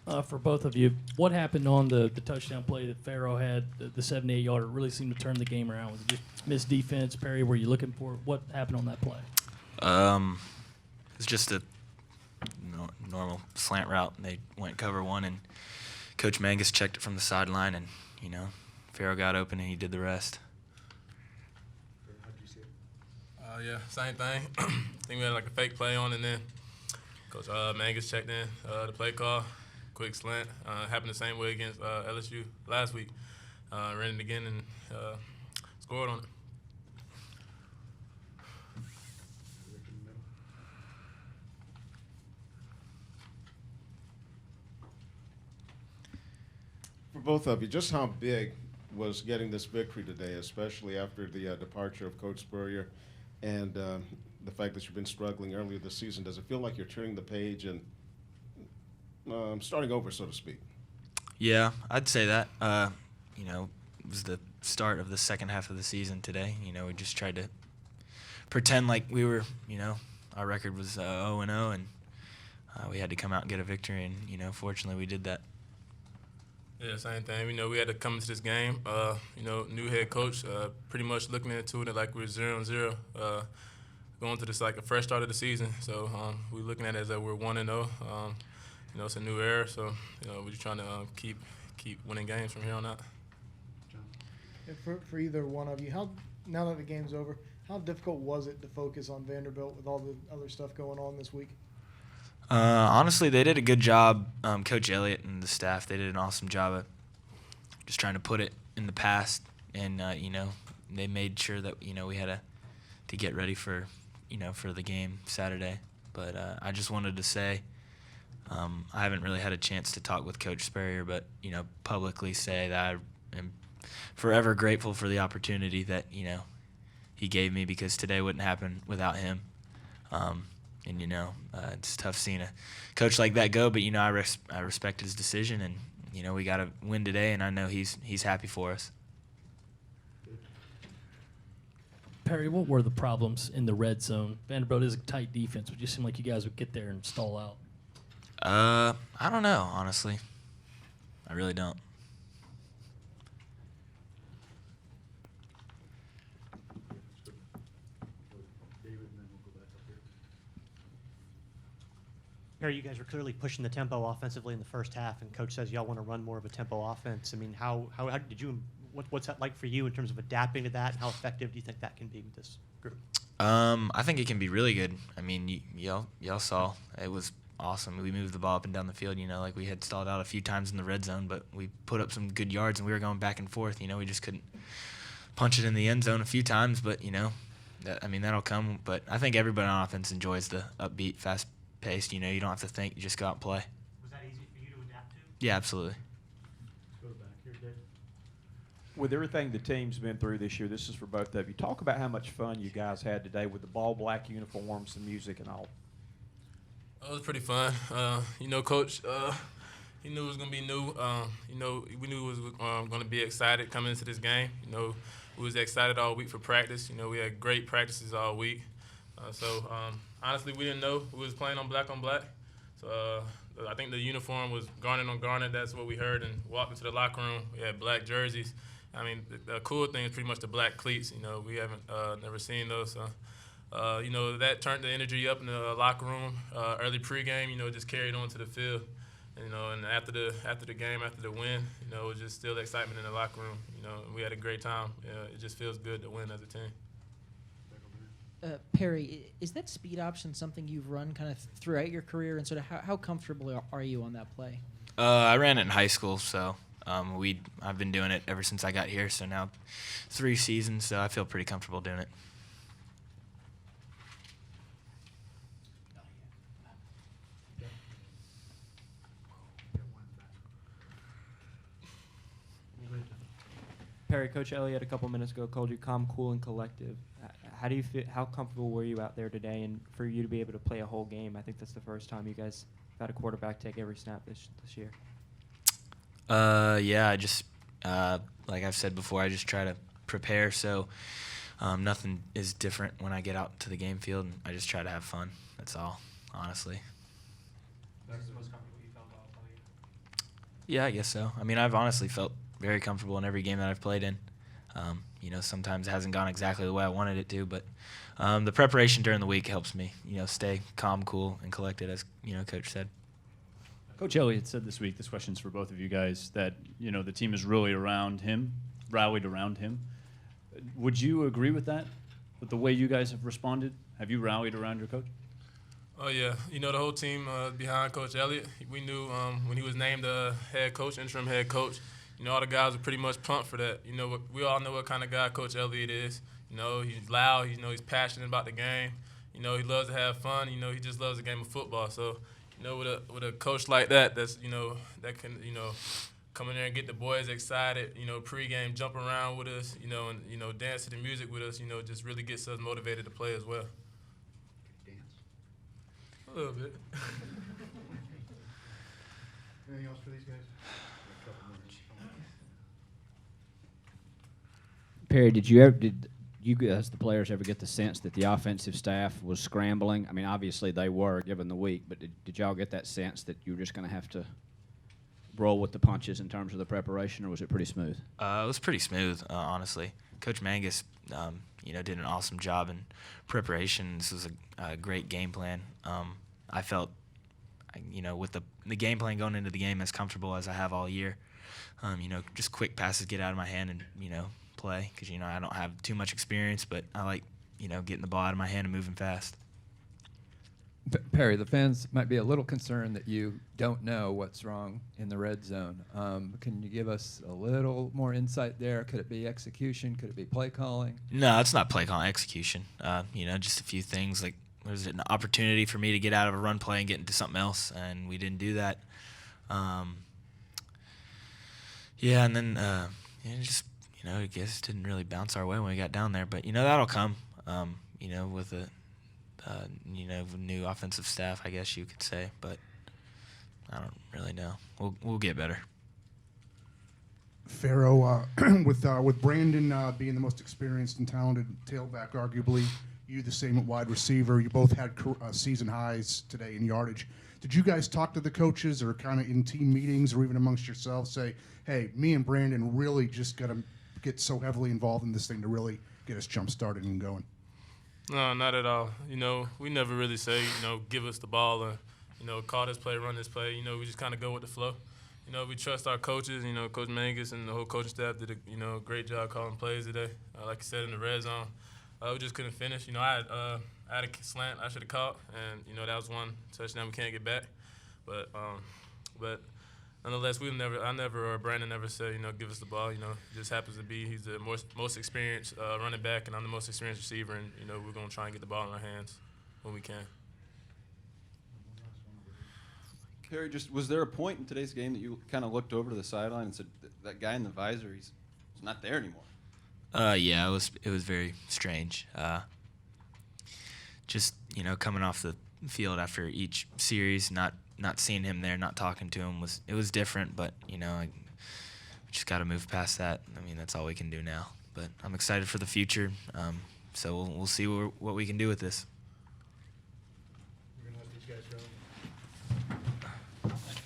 For both of you, what happened on the touchdown play that Pharoh had, the 78-yarder, really seemed to turn the game around? Was it just missed defense? Perry, were you looking for what happened on that play? It's just a normal slant route. They went cover one, and Coach Mangus checked it from the sideline, and, Pharoh got open, and he did the rest. How did you see it? Yeah, same thing. I think we had like a fake play on, and then Coach Mangus checked in the play call, quick slant. Happened the same way against LSU last week. Ran it again and scored on it. For both of you, just how big was getting this victory today, especially after the departure of Coach Spurrier and the fact that you've been struggling earlier this season? Does it feel like you're turning the page and starting over, so to speak? Yeah, I'd say that. It was the start of the second half of the season today. We just tried to pretend like we were, our record was 0-0, and we had to come out and get a victory, and, fortunately we did that. Yeah, same thing. We had to come into this game, new head coach, pretty much looking into it like we were 0-0, going to this like a fresh start of the season. So we're looking at it as that we're 1-0. It's a new era, so we're just trying to keep winning games from here on out. For either one of you, now that the game's over, how difficult was it to focus on Vanderbilt with all the other stuff going on this week? Honestly, they did a good job. Coach Elliott and the staff, they did an awesome job of just trying to put it in the past, and they made sure that we had to get ready for for the game Saturday. But I just wanted to say I haven't really had a chance to talk with Coach Spurrier, but publicly say that I am forever grateful for the opportunity that he gave me, because today wouldn't happen without him. And it's tough seeing a coach like that go, but I respect his decision, and we got to win today, and I know he's happy for us. Perry, what were the problems in the red zone? Vanderbilt is a tight defense, but it just seemed like you guys would get there and stall out. I don't know, honestly. I really don't. Perry, you guys were clearly pushing the tempo offensively in the first half, and Coach says y'all want to run more of a tempo offense. I mean, how did you? What's that like for you in terms of adapting to that, and how effective do you think that can be with this group? I think it can be really good. I mean, y'all saw it was awesome. We moved the ball up and down the field. Like we had stalled out a few times in the red zone, but we put up some good yards, and we were going back and forth. We just couldn't punch it in the end zone a few times, but that'll come. But I think everybody on offense enjoys the upbeat, fast paced. You don't have to think, you just go out and play. Was that easy for you to adapt to? Yeah, absolutely. Let's go back here, Dave. With everything the team's been through this year, this is for both of you. Talk about how much fun you guys had today with the ball black uniforms, the music, and all. It was pretty fun. Coach, he knew it was going to be new. We knew it was going to be excited coming into this game. We was excited all week for practice. We had great practices all week. Honestly, we didn't know we was playing on black. So I think the uniform was garnet on garnet. That's what we heard, and walked into the locker room. We had black jerseys. I mean, the cool thing is pretty much the black cleats. We haven't never seen those. So, that turned the energy up in the locker room. Early pregame, just carried on to the field. And after the game, after the win, it was just still excitement in the locker room. We had a great time. It just feels good to win as a team. Perry, is that speed option something you've run kind of throughout your career, and sort of how comfortable are you on that play? I ran it in high school, so I've been doing it ever since I got here. So now 3 seasons, so I feel pretty comfortable doing it. Perry, Coach Elliott a couple minutes ago called you calm, cool, and collective. How do you feel? How comfortable were you out there today, and for you to be able to play a whole game? I think that's the first time you guys had a quarterback take every snap this year. Yeah, I just like I've said before, I just try to prepare. So nothing is different when I get out to the game field, and I just try to have fun. That's all, honestly. That's the most comfortable you felt all Yeah, I guess so. I mean, I've honestly felt very comfortable in every game that I've played in. Sometimes it hasn't gone exactly the way I wanted it to, but the preparation during the week helps me, stay calm, cool, and collected, as, Coach said. Coach Elliott said this week, this question's for both of you guys, that, the team is really around him, rallied around him. Would you agree with that, with the way you guys have responded? Have you rallied around your coach? Oh, yeah. The whole team behind Coach Elliott, we knew when he was named head coach, interim head coach, all the guys were pretty much pumped for that. We all know what kind of guy Coach Elliott is. He's loud. He's passionate about the game. He loves to have fun. He just loves the game of football. So, with a coach like that, that can, come in there and get the boys excited, pregame, jump around with us, and, dance to the music with us, just really gets us motivated to play as well. Dance? A little bit. Anything else for these guys? Perry, did you guys, the players, ever get the sense that the offensive staff was scrambling? I mean, obviously they were given the week, but did y'all get that sense that you were just going to have to roll with the punches in terms of the preparation, or was it pretty smooth? It was pretty smooth, honestly. Coach Mangus, did an awesome job in preparation. This was a great game plan. I felt, with the game plan going into the game as comfortable as I have all year. Just quick passes get out of my hand and, play, because, I don't have too much experience, but I like, getting the ball out of my hand and moving fast. Perry, the fans might be a little concerned that you don't know what's wrong in the red zone. Can you give us a little more insight there? Could it be execution? Could it be play calling? No, it's not play calling, execution. Just a few things. Like, there's an opportunity for me to get out of a run play and get into something else, and we didn't do that. And then I guess it didn't really bounce our way when we got down there. But, that'll come, with a new offensive staff, I guess you could say. But I don't really know. We'll get better. Pharoh, with Brandon being the most experienced and talented tailback, arguably, you the same at wide receiver. You both had season highs today in yardage. Did you guys talk to the coaches or kind of in team meetings or even amongst yourselves say, hey, me and Brandon really just got to get so heavily involved in this thing to really get us jump started and going? No, not at all. We never really say, give us the ball or, call this play, run this play. We just kind of go with the flow. We trust our coaches. Coach Mangus and the whole coaching staff did a great job calling plays today. Like you said, in the red zone, we just couldn't finish. I had a slant I should have caught, and that was one touchdown we can't get back. But nonetheless, Brandon never said, give us the ball. It just happens to be he's the most experienced running back, and I'm the most experienced receiver, and we're gonna try and get the ball in our hands when we can. Perry, was there a point in today's game that you kind of looked over to the sideline and said, that guy in the visor, he's not there anymore? Yeah, it was very strange. Just coming off the field after each series, not seeing him there, not talking to him was different. But I just got to move past that. I mean, that's all we can do now. But I'm excited for the future. So we'll see what we can do with this.